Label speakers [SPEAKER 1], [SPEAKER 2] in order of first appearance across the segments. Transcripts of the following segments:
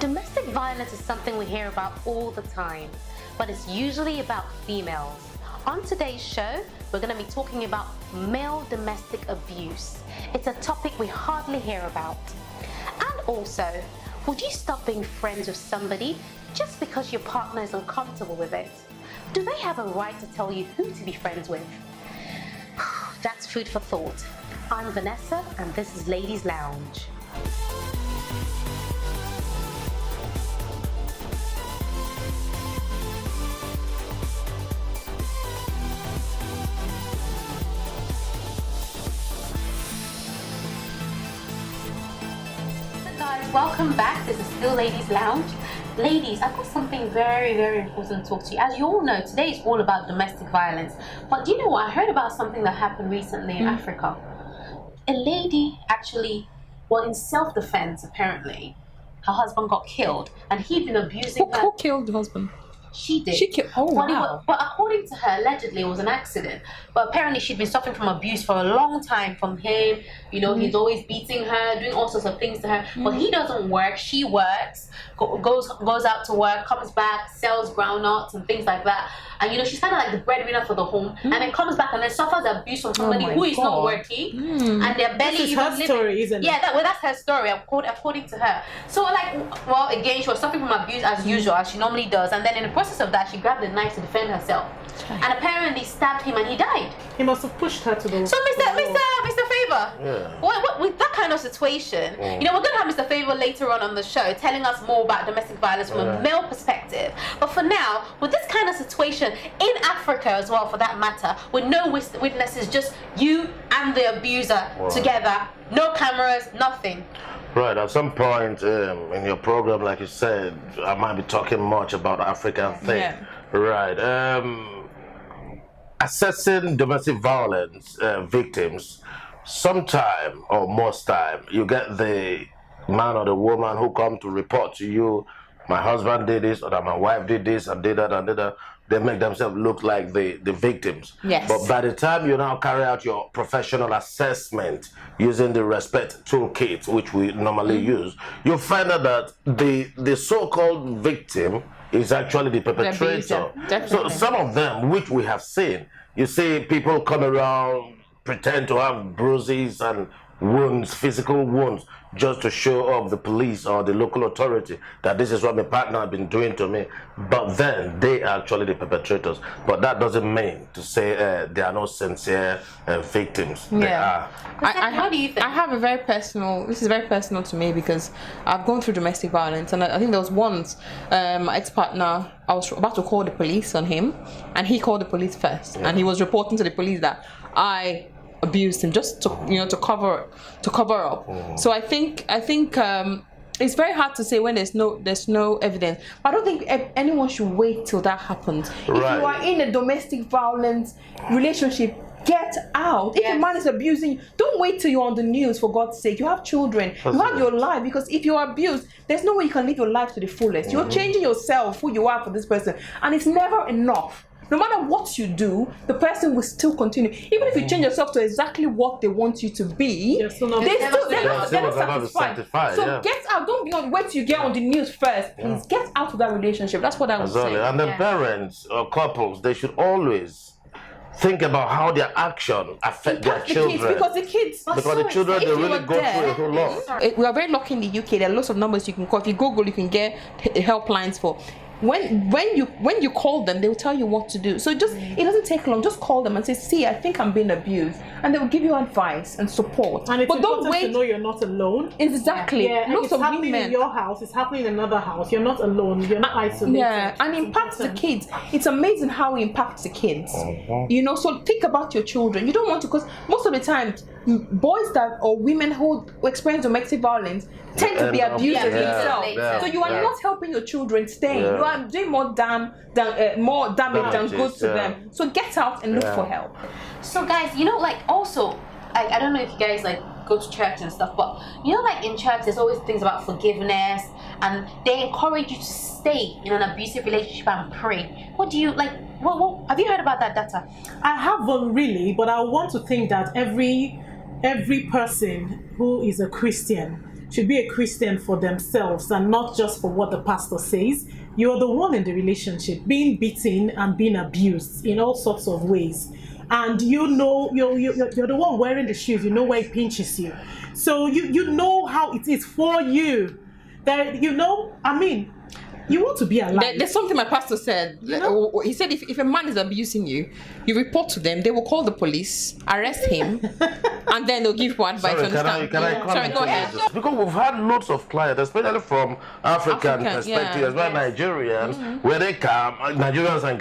[SPEAKER 1] Domestic violence is something we hear about all the time, but it's usually about females. On today's show, we're going to be talking about male domestic abuse. It's a topic we hardly hear about. And also, would you stop being friends with somebody just because your partner is uncomfortable with it? Do they have a right to tell you who to be friends with? That's food for thought. I'm Vanessa, and this is Ladies Lounge. Welcome back. This is still Ladies Lounge. Ladies, I've got something very, very important to talk to you. As you all know, today is all about domestic violence. But do you know what? I heard about something that happened recently in Africa. A lady actually, in self-defense apparently, her husband got killed and he'd been abusing her.
[SPEAKER 2] Who killed the husband?
[SPEAKER 1] She did.
[SPEAKER 2] She killed. Oh, wow.
[SPEAKER 1] But according to her, allegedly it was an accident. But apparently she'd been suffering from abuse for a long time from him. You know, he's always beating her, doing all sorts of things to her. But he doesn't work. She works, goes out to work, comes back, sells groundnuts and things like that. And you know, she's kind of like the breadwinner for the home. And then comes back and then suffers abuse from somebody who is not working. And they're barely
[SPEAKER 3] this is
[SPEAKER 1] even
[SPEAKER 3] her
[SPEAKER 1] living.
[SPEAKER 3] story, isn't it?
[SPEAKER 1] Yeah, that's her story, according to her. So again, she was suffering from abuse as usual, as she normally does. And then in the process of that, she grabbed a knife to defend herself. And apparently stabbed him and he died.
[SPEAKER 3] He must have pushed her to the
[SPEAKER 1] So Mr. Favor, what with that kind of situation, you know, we're going to have Mr. Favor later on the show telling us more about domestic violence from a male perspective. But for now, with this kind of situation in Africa as well, for that matter, with no witnesses, just you and the abuser together, no cameras, nothing.
[SPEAKER 4] Right, at some point in your program, like you said, I might be talking much about African thing.
[SPEAKER 2] Yeah.
[SPEAKER 4] Right. Assessing domestic violence victims, sometime or most time, you get the man or the woman who come to report to you, my husband did this, or that my wife did this and did that and did that. They make themselves look like the victims.
[SPEAKER 2] Yes.
[SPEAKER 4] But by the time you now carry out your professional assessment using the respect toolkit, which we normally use, you find out that the so-called victim is actually the perpetrator. So some of them, which we have seen, you see people come around, pretend to have bruises and wounds, physical wounds, just to show off the police or the local authority that this is what my partner has been doing to me. But then they are actually the perpetrators. But that doesn't mean to say they are not sincere victims. They are.
[SPEAKER 1] What do you think?
[SPEAKER 2] I have a very personal, this is very personal to me because I've gone through domestic violence, and I think there was once my ex-partner, I was about to call the police on him, and he called the police first, and he was reporting to the police that I abused him just to cover up. So I think it's very hard to say when there's no evidence. But I don't think anyone should wait till that happens. If you are in a domestic violence relationship, get out. If a man is abusing you, don't wait till you're on the news, for God's sake. You have children, you have your life, because if you're abused, there's no way you can live your life to the fullest. You're changing yourself, who you are for this person, and it's never enough. No matter what you do, the person will still continue. Even if you change yourself to exactly what they want you to be, they're not satisfied. So get out. Don't be on wait till you get on the news first. Please get out of that relationship. That's what I would say.
[SPEAKER 4] And the parents or couples, they should always think about how their action affect their children.
[SPEAKER 2] Because the children,
[SPEAKER 4] they really go through a whole lot.
[SPEAKER 2] We are very lucky in the UK. There are lots of numbers you can call. If you Google, you can get helplines for. When you call them, they will tell you what to do. So it doesn't take long. Just call them and say, "See, I think I'm being abused," and they will give you advice and support.
[SPEAKER 3] And it's important to know you're not alone.
[SPEAKER 2] Exactly.
[SPEAKER 3] It's happening in your house. It's happening in another house. You're not alone. You're not isolated.
[SPEAKER 2] Yeah, and it impacts the kids. It's amazing how it impacts the kids. You know, so think about your children. You don't want to, because most of the time, boys or women who experience domestic violence tend to be abusers themselves. So you are not helping your children stay. You are doing more damage than good to them. So get out and look for help.
[SPEAKER 1] So guys, you know, like also, I don't know if you guys like go to church and stuff, but you know, like in church, there's always things about forgiveness, and they encourage you to stay in an abusive relationship and pray. What do you like? What have you heard about that data?
[SPEAKER 3] I haven't really, but I want to think that every person who is a Christian should be a Christian for themselves and not just for what the pastor says. You're the one in the relationship being beaten and being abused in all sorts of ways. And you know, you're the one wearing the shoes, you know where it pinches you. So you know how it is for you. That, you know, I mean, you want to be alive.
[SPEAKER 2] There's something my pastor said.
[SPEAKER 3] You know?
[SPEAKER 2] He said if a man is abusing you, you report to them, they will call the police, arrest him, and then they'll give you advice.
[SPEAKER 4] Sorry, can I
[SPEAKER 2] Sorry, go ahead.
[SPEAKER 4] Because we've had lots of clients, especially from African perspective, as well Nigerians, where they come, Nigerians and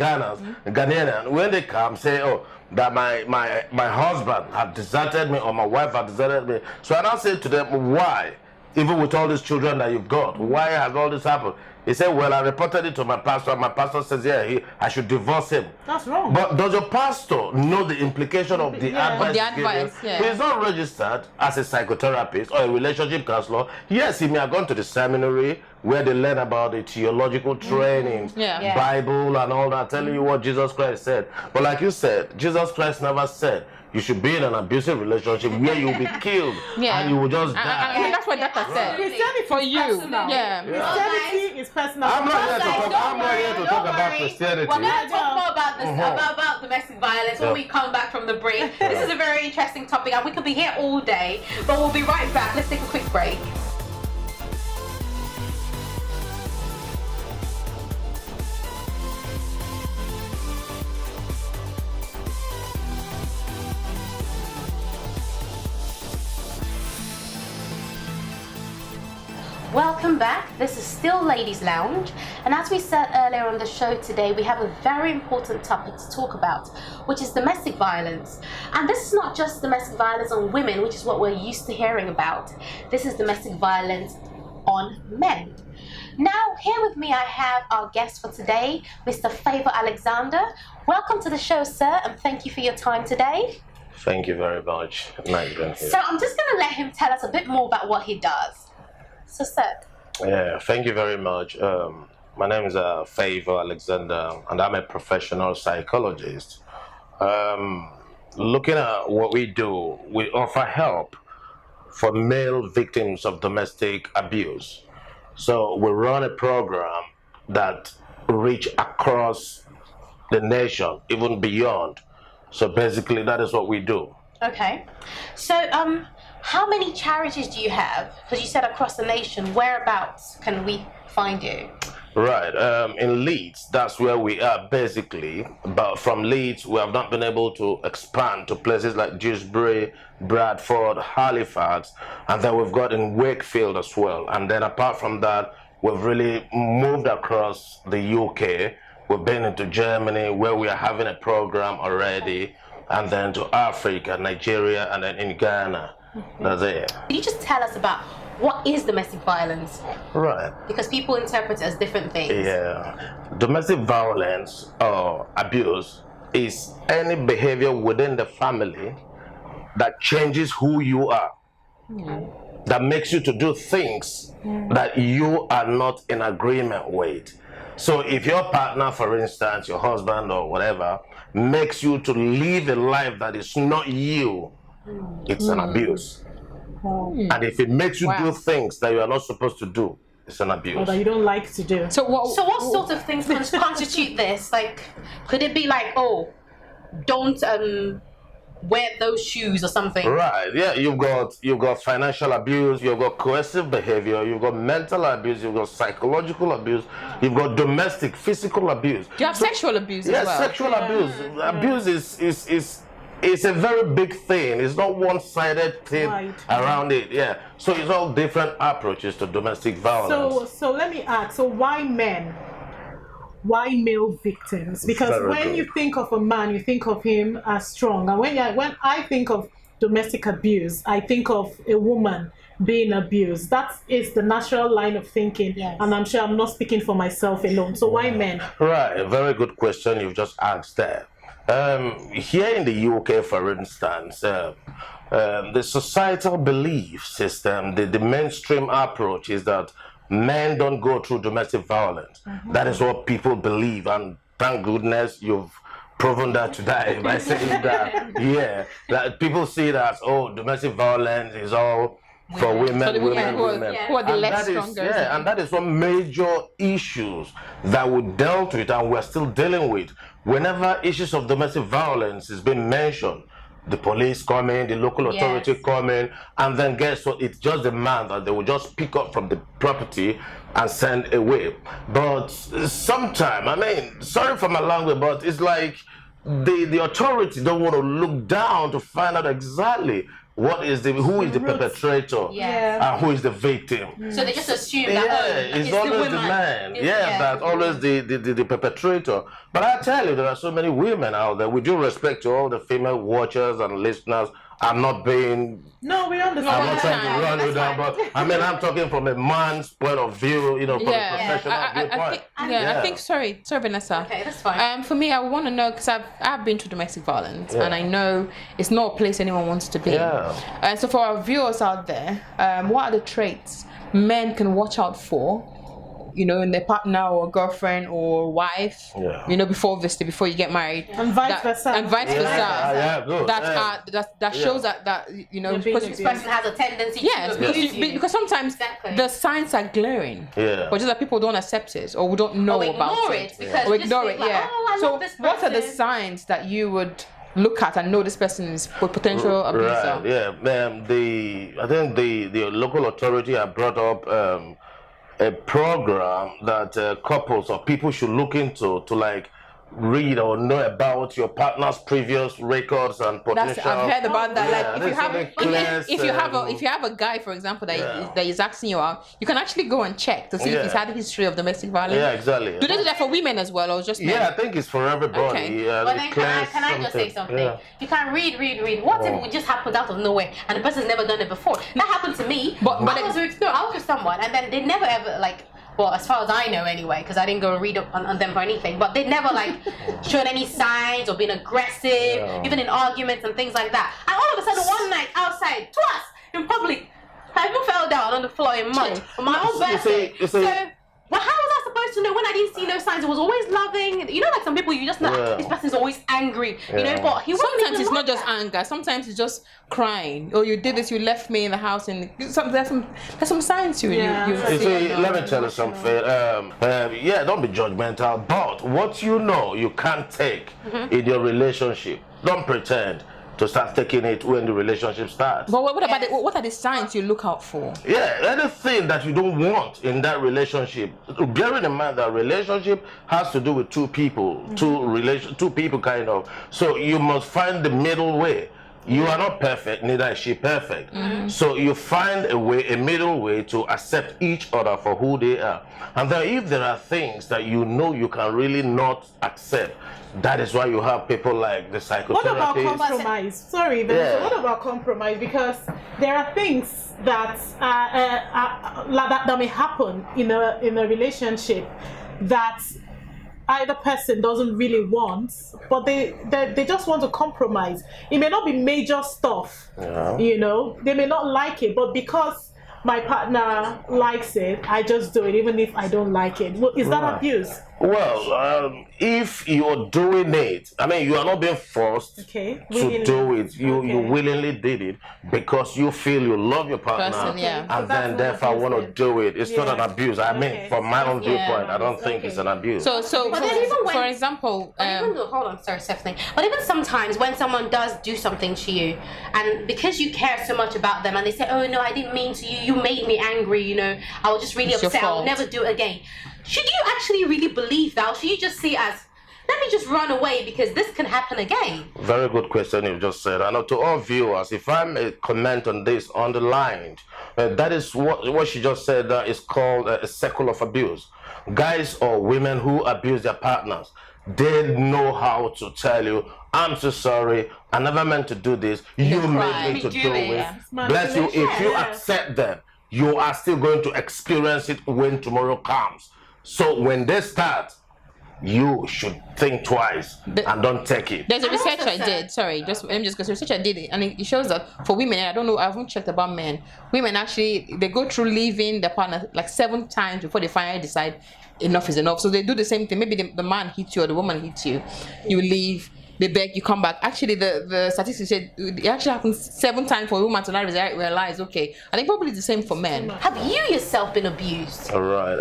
[SPEAKER 4] Ghanaians, when they come, say, oh, that my husband had deserted me or my wife had deserted me. So I now say to them, why? Even with all these children that you've got, why has all this happened? He said, well, I reported it to my pastor. My pastor says, yeah, I should divorce him.
[SPEAKER 3] That's wrong.
[SPEAKER 4] But does your pastor know the implication of the advice?
[SPEAKER 2] The advice, yeah.
[SPEAKER 4] He's not registered as a psychotherapist or a relationship counselor. Yes, he may have gone to the seminary where they learn about the theological trainings, Bible and all that, telling you what Jesus Christ said. But like you said, Jesus Christ never said you should be in an abusive relationship where you'll be killed and you will just die.
[SPEAKER 2] I think that's what doctor said.
[SPEAKER 3] Christianity
[SPEAKER 2] For you.
[SPEAKER 3] personal.
[SPEAKER 2] Yeah.
[SPEAKER 3] Christianity is personal.
[SPEAKER 4] I'm not here to talk about Christianity.
[SPEAKER 1] We're going to talk more about this, about domestic violence when we come back from the break. This is a very interesting topic and we could be here all day, but we'll be right back. Let's take a quick break. Welcome back. This is still Ladies Lounge, and as we said earlier on the show today, we have a very important topic to talk about, which is domestic violence. And this is not just domestic violence on women, which is what we're used to hearing about. This is domestic violence on men. Now, here with me I have our guest for today, Mr. Favor Alexander. Welcome to the show, sir, and thank you for your time today.
[SPEAKER 4] Thank you very much. Nice being here.
[SPEAKER 1] So I'm just going to let him tell us a bit more about what he does. So, sir.
[SPEAKER 4] Yeah, thank you very much. My name is Favor Alexander, and I'm a professional psychologist. Looking at what we do, we offer help for male victims of domestic abuse. So we run a program that reach across the nation, even beyond. So basically, that is what we do.
[SPEAKER 1] Okay. So, how many charities do you have? Because you said across the nation. Whereabouts can we find you?
[SPEAKER 4] Right. In Leeds, that's where we are basically. But from Leeds, we have not been able to expand to places like Dewsbury, Bradford, Halifax, and then we've got in Wakefield as well. And then apart from that, we've really moved across the UK. We've been into Germany, where we are having a program already, and then to Africa, Nigeria, and then in Ghana. That's it.
[SPEAKER 1] Can you just tell us about what is domestic violence?
[SPEAKER 4] Right.
[SPEAKER 1] Because people interpret it as different things.
[SPEAKER 4] Yeah. Domestic violence or abuse is any behavior within the family that changes who you are. That makes you to do things that you are not in agreement with. So if your partner, for instance, your husband or whatever, makes you to live a life that is not you, it's an abuse. And if it makes you do things that you are not supposed to do, it's an abuse.
[SPEAKER 3] Or that you don't like to do.
[SPEAKER 1] So what sort of things constitute this? Like, could it be like, oh, don't wear those shoes or something?
[SPEAKER 4] Right. Yeah. You've got financial abuse. You've got coercive behavior. You've got mental abuse. You've got psychological abuse. You've got domestic, physical abuse.
[SPEAKER 2] You have sexual abuse as well.
[SPEAKER 4] Yeah, sexual abuse. Abuse is a very big thing. It's not one-sided thing around it. Yeah. So it's all different approaches to domestic violence.
[SPEAKER 3] So let me ask. So why men? Why male victims? Because when you think of a man, you think of him as strong. And when I think of domestic abuse, I think of a woman being abused. That is the natural line of thinking. Yes. And I'm sure I'm not speaking for myself alone. So why men? Right.
[SPEAKER 4] A very good question you've just asked there. Here in the UK, for instance, the societal belief system, the mainstream approach is that men don't go through domestic violence. That is what people believe, and thank goodness you've proven that today by saying that. Yeah, that people see that, oh, domestic violence is all for women,
[SPEAKER 2] So the women who are the
[SPEAKER 4] And
[SPEAKER 2] less
[SPEAKER 4] that is-
[SPEAKER 2] stronger.
[SPEAKER 4] Yeah, and that is one major issues that we dealt with and we're still dealing with. Whenever issues of domestic violence is being mentioned, the police come in, the local authority come in, and then guess what? It's just the man that they will just pick up from the property and send away. But sometimes, I mean, sorry for my language, but it's like the authority don't want to look down to find out exactly who is the perpetrator and who is the victim.
[SPEAKER 1] So they just assume that
[SPEAKER 4] it's always the man. That's always the perpetrator. But I tell you, there are so many women out there. With due respect to all the female watchers and listeners, I'm not being.
[SPEAKER 3] No, we understand.
[SPEAKER 4] I'm not trying to run you down, but I mean, I'm talking from a man's point of view, from a professional viewpoint.
[SPEAKER 2] I think. Sorry, Vanessa.
[SPEAKER 1] Okay, that's fine.
[SPEAKER 2] For me, I want to know because I've been through domestic violence, and I know it's not a place anyone wants to be. So for our viewers out there, what are the traits men can watch out for? In their partner or girlfriend or wife, before you get married,
[SPEAKER 3] and vice versa.
[SPEAKER 2] Good. That shows that because
[SPEAKER 1] this person has a tendency to abuse you.
[SPEAKER 2] Because sometimes the signs are glaring, but just that people don't accept it or we don't know about it,
[SPEAKER 1] or ignore it.
[SPEAKER 2] So what are the signs that you would look at and know this person is a potential abuser?
[SPEAKER 4] I think the local authority have brought up a program that couples or people should look into to like read or know about your partner's previous records and potential.
[SPEAKER 2] I've heard about that. Like if you have a guy, for example, that is asking you out, you can actually go and check to see if he's had a history of domestic violence.
[SPEAKER 4] Yeah, exactly.
[SPEAKER 2] Do they do that for women as well, or just men?
[SPEAKER 4] Yeah, I think it's for everybody.
[SPEAKER 2] Okay.
[SPEAKER 1] But then can I just say something? Yeah. You can read. What if it just happened out of nowhere and the person's never done it before? That happened to me. I was with someone and then they never ever well, as far as I know anyway, because I didn't go read up on them for anything, but they never showed any signs or been aggressive, even in arguments and things like that. And all of a sudden, one night outside, twice in public, I even fell down on the floor in mud on my own birthday. Well, how was I supposed to know when I didn't see no signs? It was always loving. Like some people, you just know this person's always angry. But he wasn't.
[SPEAKER 2] Sometimes it's not just anger. Sometimes it's just crying. Oh, you did this. You left me in the house, and there's some signs to it.
[SPEAKER 4] Let me tell you something. Don't be judgmental. But what you can't take in your relationship. Don't pretend to start taking it when the relationship starts.
[SPEAKER 2] But what about what are the signs you look out for?
[SPEAKER 4] Yeah, anything that you don't want in that relationship. Bearing in mind that relationship has to do with two people, two people kind of. So you must find the middle way. You are not perfect, neither is she perfect. So you find a middle way to accept each other for who they are. And then if there are things that you can really not accept, that is why you have people like the psychotherapist.
[SPEAKER 3] What about compromise? Sorry, what about compromise? Because there are things that that may happen in a relationship that either person doesn't really want, but they just want to compromise. It may not be major stuff, they may not like it, but because my partner likes it, I just do it even if I don't like it. Is that abuse?
[SPEAKER 4] Well, if you're doing it, I mean, you are not being forced to do it. You willingly did it because you feel you love your partner, and then therefore want to do it. It's not an abuse. I mean, from my own viewpoint, I don't think it's an abuse.
[SPEAKER 1] But then even for example, hold on, sorry, Stephanie. But even sometimes when someone does do something to you, and because you care so much about them, and they say, "Oh no, I didn't mean to. You made me angry. I was just really upset. I'll never do it again." Should you actually really believe that, or should you just see it as, let me just run away because this can happen again?
[SPEAKER 4] Very good question you just said. I know to all viewers, if I may comment on this underlined, that is what she just said is called a cycle of abuse. Guys or women who abuse their partners, they know how to tell you, I'm so sorry, I never meant to do this, you made me to do it. Bless you, if you accept them, you are still going to experience it when tomorrow comes. So when they start, you should think twice and don't take it.
[SPEAKER 2] There's a research I did. Sorry, let me just go. Research I did, and it shows that for women, I don't know, I haven't checked about men. Women actually, they go through leaving their partner like 7 times before they finally decide enough is enough. So they do the same thing. Maybe the man hits you or the woman hits you. You leave. they beg, you come back. Actually, the statistics said it actually happens 7 times for a woman to not realize, okay. I think probably the same for men.
[SPEAKER 1] Have you yourself been abused?
[SPEAKER 4] All right.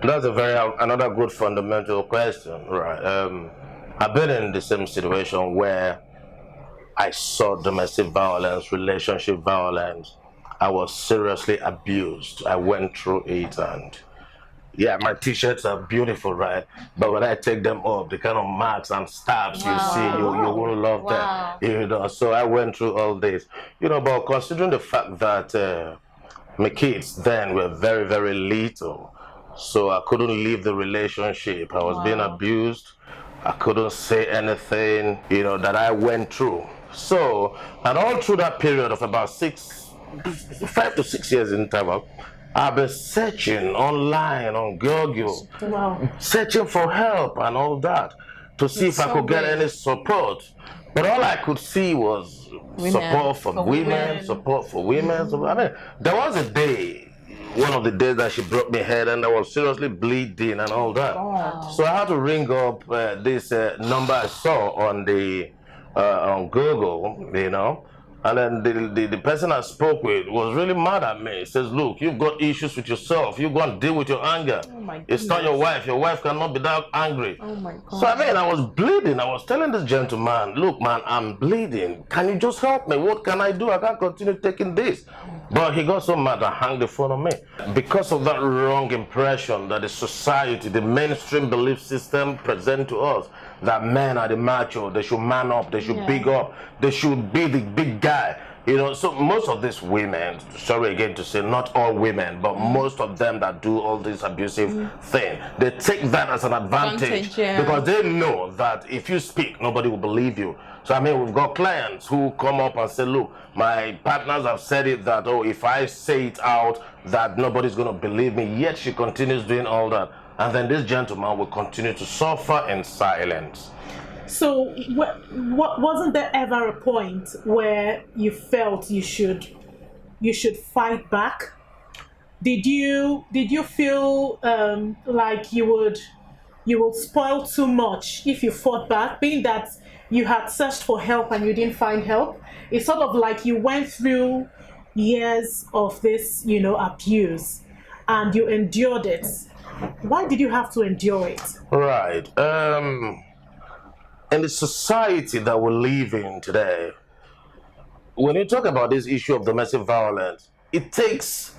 [SPEAKER 4] That's another good fundamental question. Right. I've been in the same situation where I saw domestic violence, relationship violence. I was seriously abused. I went through it, and yeah, my t-shirts are beautiful, right? But when I take them off, the kind of marks and stabs you see, you won't love them. You know, so I went through all this. You know, but considering the fact that my kids then were very, very little, so I couldn't leave the relationship. I was being abused. I couldn't say anything, you know, that I went through. So, and all through that period of about 5 to 6 years in interval, I've been searching online on Google, searching for help and all that to see if I could get any support. But all I could see was support for women, support for women. I mean, there was a day, one of the days that she broke my head and I was seriously bleeding and all that. So I had to ring up this number I saw on the on Google, you know. And then the person I spoke with was really mad at me. He says, look, you've got issues with yourself. You go and deal with your anger. It's not your wife. Your wife cannot be that angry. So I mean, I was bleeding. I was telling this gentleman, look, man, I'm bleeding. Can you just help me? What can I do? I can't continue taking this. But he got so mad and hung the phone on me. Because of that wrong impression that the society, the mainstream belief system present to us, that men are the macho, they should man up, they should big up, they should be the big guy. You know, so most of these women, sorry again to say, not all women, but most of them that do all this abusive thing, they take that as an advantage because they know that if you speak, nobody will believe you. So I mean, we've got clients who come up and say, look, my partners have said it that, oh, if I say it out, that nobody's going to believe me, yet she continues doing all that. And then this gentleman will continue to suffer in silence.
[SPEAKER 3] So, wasn't there ever a point where you felt you should fight back? Did you feel like you would spoil too much if you fought back, being that you had searched for help and you didn't find help? It's sort of like you went through years of this, you know, abuse, and you endured it. Why did you have to endure it?
[SPEAKER 4] Right. In the society that we live in today, when you talk about this issue of domestic violence, it takes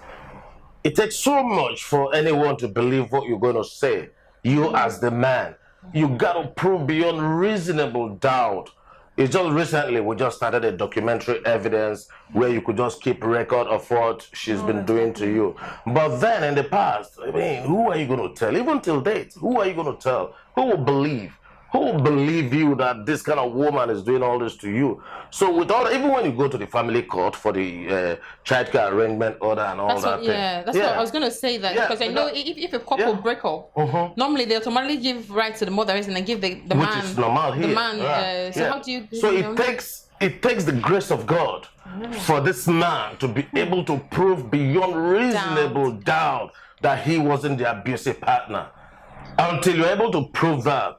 [SPEAKER 4] so much for anyone to believe what you're going to say. You as the man, you got to prove beyond reasonable doubt. It's just recently we just started a documentary evidence where you could just keep record of what she's been doing to you. But then in the past, I mean, who are you going to tell? Even till date, who are you going to tell? Who will believe? Who will believe you that this kind of woman is doing all this to you? So with all, even when you go to the family court for the child care arrangement order and all that thing.
[SPEAKER 2] Yeah, that's what I was going to say that, because I know if a couple break up, normally they automatically give rights to the mother, and give the man.
[SPEAKER 4] Which is normal here.
[SPEAKER 2] The man. So how do you?
[SPEAKER 4] So it takes the grace of God for this man to be able to prove beyond reasonable doubt that he wasn't the abusive partner. Until you're able to prove that,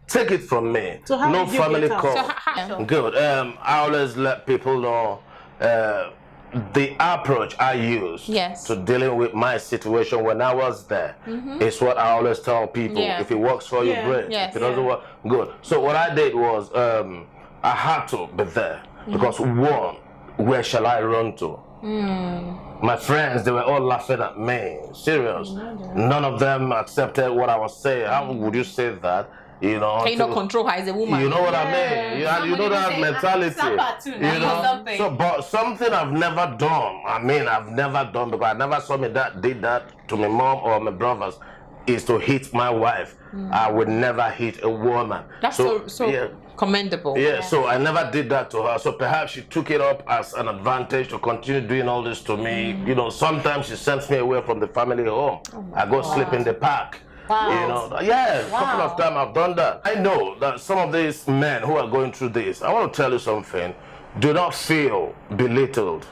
[SPEAKER 4] take it from me.
[SPEAKER 3] So how
[SPEAKER 4] no
[SPEAKER 3] did you
[SPEAKER 4] family
[SPEAKER 3] get out?
[SPEAKER 4] call. Good. I always let people know the approach I use to dealing with my situation when I was there is what I always tell people. If it works for you, great. If it doesn't work, good. So what I did was I had to be there because one, where shall I run to? My friends, they were all laughing at me. Serious. None of them accepted what I was saying. How would you say that? You know,
[SPEAKER 2] can you not control her as a woman?
[SPEAKER 4] You know what I mean? You know that mentality. You know, so but something I've never done. I mean, I've never done because I never saw me did that to my mom or my brothers. Is to hit my wife. I would never hit a woman.
[SPEAKER 2] That's so commendable.
[SPEAKER 4] Yeah, so I never did that to her. So perhaps she took it up as an advantage to continue doing all this to me. You know, sometimes she sends me away from the family home. I go sleep in the park. You know, a couple of times I've done that. I know that some of these men who are going through this, I want to tell you something. Do not feel belittled.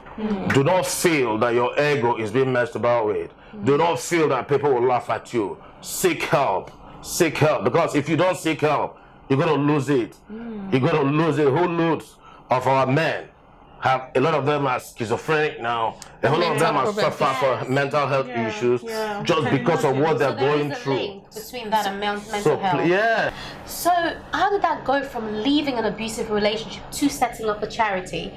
[SPEAKER 4] Do not feel that your ego is being messed about with. Do not feel that people will laugh at you. Seek help. Seek help. Because if you don't seek help, you're going to lose it. You're going to lose it. Whole loads of our men have, a lot of them are schizophrenic now. A whole lot of them are suffering for mental health issues just because of what they're going through.
[SPEAKER 1] Link between that and mental health.
[SPEAKER 4] Yeah.
[SPEAKER 1] So how did that go from leaving an abusive relationship to setting up a charity?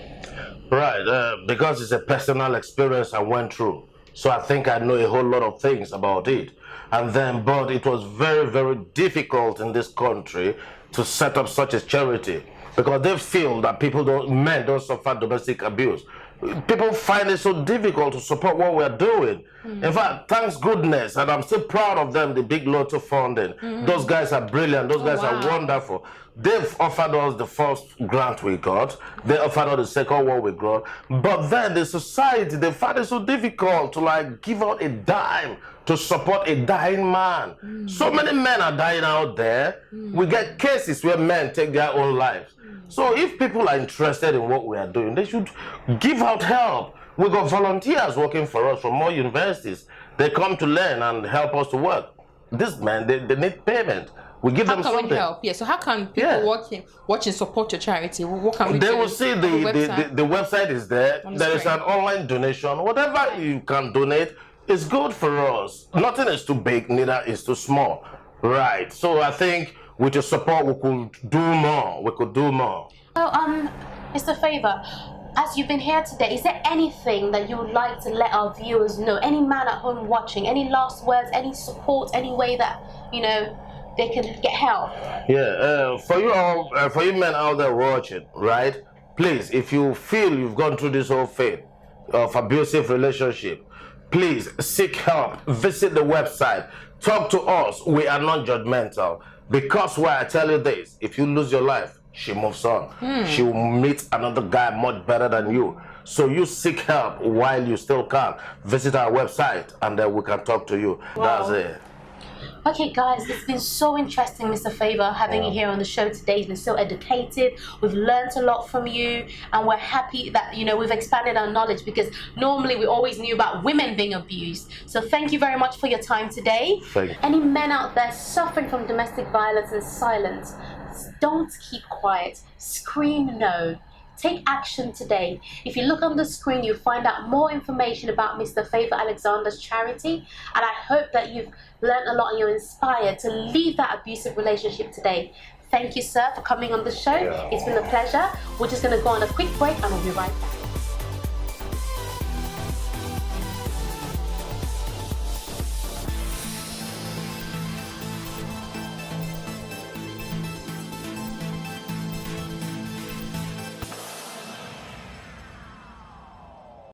[SPEAKER 4] Right, because it's a personal experience I went through. So I think I know a whole lot of things about it. And then, but it was very, very difficult in this country to set up such a charity because they feel that men don't suffer domestic abuse. People find it so difficult to support what we're doing. In fact, thanks goodness, and I'm still proud of them, the big Lotto funding. Those guys are brilliant. Those guys are wonderful. They've offered us the first grant we got. They offered us the second one we got. But then the society, they find it so difficult to like give out a dime to support a dying man. So many men are dying out there. We get cases where men take their own lives. So if people are interested in what we are doing, they should give out help. We got volunteers working for us from more universities. They come to learn and help us to work. This man, they need payment. We give them something.
[SPEAKER 2] How can we help? Yeah. So how can people watching support your charity? What can we do?
[SPEAKER 4] They will see the website is there. There is an online donation. Whatever you can donate is good for us. Nothing is too big, neither is too small. Right. So I think with your support, we could do more. We could do more.
[SPEAKER 1] So, Mr. Favor, as you've been here today, is there anything that you would like to let our viewers know? Any man at home watching, any last words, any support, any way that, you know, they can get help?
[SPEAKER 4] Yeah, for you all, for you men out there watching, right? Please, if you feel you've gone through this whole phase of abusive relationship, please seek help. Visit the website. Talk to us. We are not judgmental. Because why I tell you this, if you lose your life, she moves on. She will meet another guy much better than you. So you seek help while you still can. Visit our website and then we can talk to you.
[SPEAKER 1] Wow.
[SPEAKER 4] That's it.
[SPEAKER 1] Okay, guys, it's been so interesting, Mr. Favor, having you here on the show today. It's been so educative. We've learned a lot from you, and we're happy that, you know, we've expanded our knowledge because normally we always knew about women being abused. So thank you very much for your time today.
[SPEAKER 4] Thank you.
[SPEAKER 1] Any men out there suffering from domestic violence and silence, don't keep quiet. Scream no. Take action today. If you look on the screen, you'll find out more information about Mr. Favor Alexander's charity. And I hope that you've learned a lot and you're inspired to leave that abusive relationship today. Thank you, sir, for coming on the show. It's been a pleasure. We're just going to go on a quick break and we'll be right back.